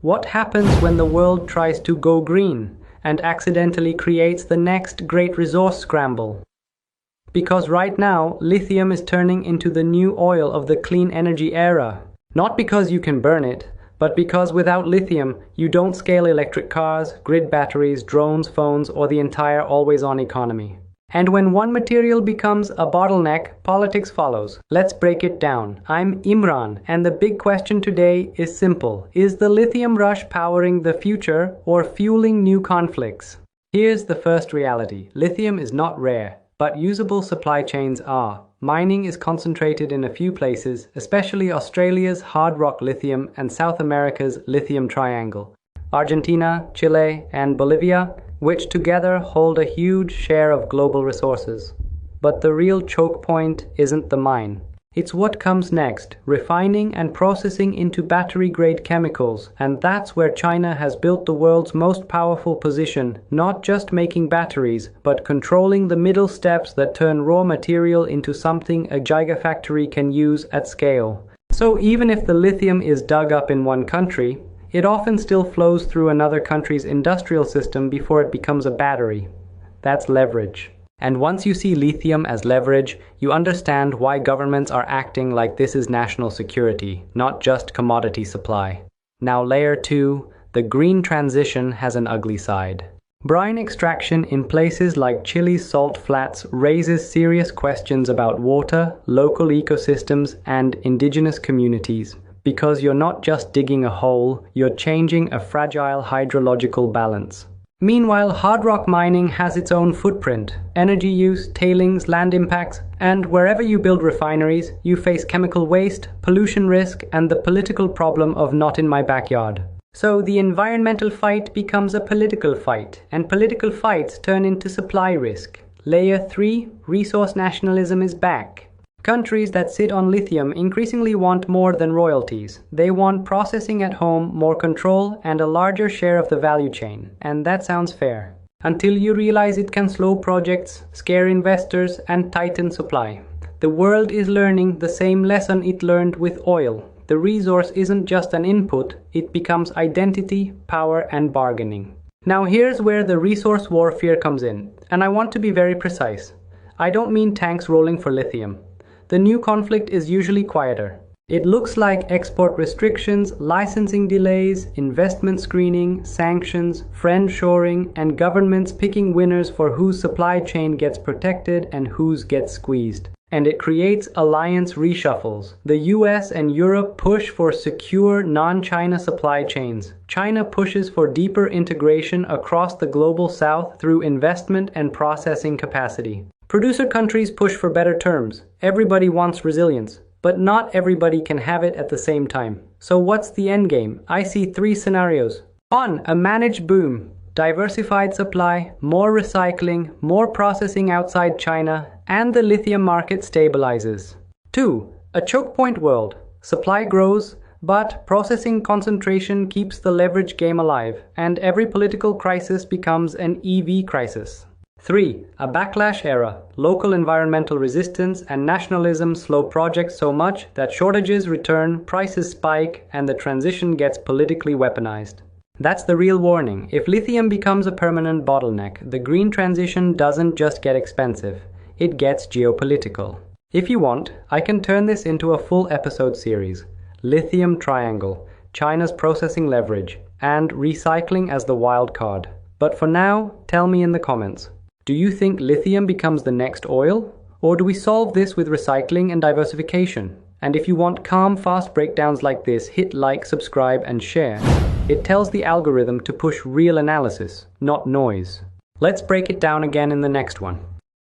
What happens when the world tries to go green and accidentally creates the next great resource scramble? Because right now, lithium is turning into the new oil of the clean energy era. Not because you can burn it, but because without lithium, you don't scale electric cars, grid batteries, drones, phones, or the entire always-on economy. And when one material becomes a bottleneck, politics follows. Let's break it down. I'm Imran, and the big question today is simple. Is the lithium rush powering the future or fueling new conflicts? Here's the first reality. Lithium is not rare, but usable supply chains are. Mining is concentrated in a few places, especially Australia's hard rock lithium and South America's lithium triangle. Argentina, Chile, and Bolivia, which together hold a huge share of global resources. But the real choke point isn't the mine. It's what comes next, refining and processing into battery-grade chemicals, and that's where China has built the world's most powerful position, not just making batteries, but controlling the middle steps that turn raw material into something a gigafactory can use at scale. So even if the lithium is dug up in one country, it often still flows through another country's industrial system before it becomes a battery. That's leverage. And once you see lithium as leverage, you understand why governments are acting like this is national security, not just commodity supply. Now layer 2, the green transition has an ugly side. Brine extraction in places like Chile's salt flats raises serious questions about water, local ecosystems, and indigenous communities. Because you're not just digging a hole, you're changing a fragile hydrological balance. Meanwhile, hard rock mining has its own footprint: energy use, tailings, land impacts, and wherever you build refineries, you face chemical waste, pollution risk, and the political problem of not in my backyard. So the environmental fight becomes a political fight, and political fights turn into supply risk. Layer 3, resource nationalism is back. Countries that sit on lithium increasingly want more than royalties. They want processing at home, more control, and a larger share of the value chain. And that sounds fair. Until you realize it can slow projects, scare investors, and tighten supply. The world is learning the same lesson it learned with oil. The resource isn't just an input, it becomes identity, power, and bargaining. Now here's where the resource warfare comes in. And I want to be very precise. I don't mean tanks rolling for lithium. The new conflict is usually quieter. It looks like export restrictions, licensing delays, investment screening, sanctions, friend-shoring, and governments picking winners for whose supply chain gets protected and whose gets squeezed. And it creates alliance reshuffles. The US and Europe push for secure non-China supply chains. China pushes for deeper integration across the global south through investment and processing capacity. Producer countries push for better terms. Everybody wants resilience, but not everybody can have it at the same time. So what's the endgame? I see 3 scenarios. 1. A managed boom. Diversified supply, more recycling, more processing outside China, and the lithium market stabilizes. 2. A choke point world. Supply grows, but processing concentration keeps the leverage game alive, and every political crisis becomes an EV crisis. 3. A backlash era. Local environmental resistance and nationalism slow projects so much that shortages return, prices spike, and the transition gets politically weaponized. That's the real warning. If lithium becomes a permanent bottleneck, the green transition doesn't just get expensive, it gets geopolitical. If you want, I can turn this into a full episode series. Lithium triangle, China's processing leverage, and recycling as the wild card. But for now, tell me in the comments. Do you think lithium becomes the next oil? Or do we solve this with recycling and diversification? And if you want calm, fast breakdowns like this, hit like, subscribe, and share. It tells the algorithm to push real analysis, not noise. Let's break it down again in the next one.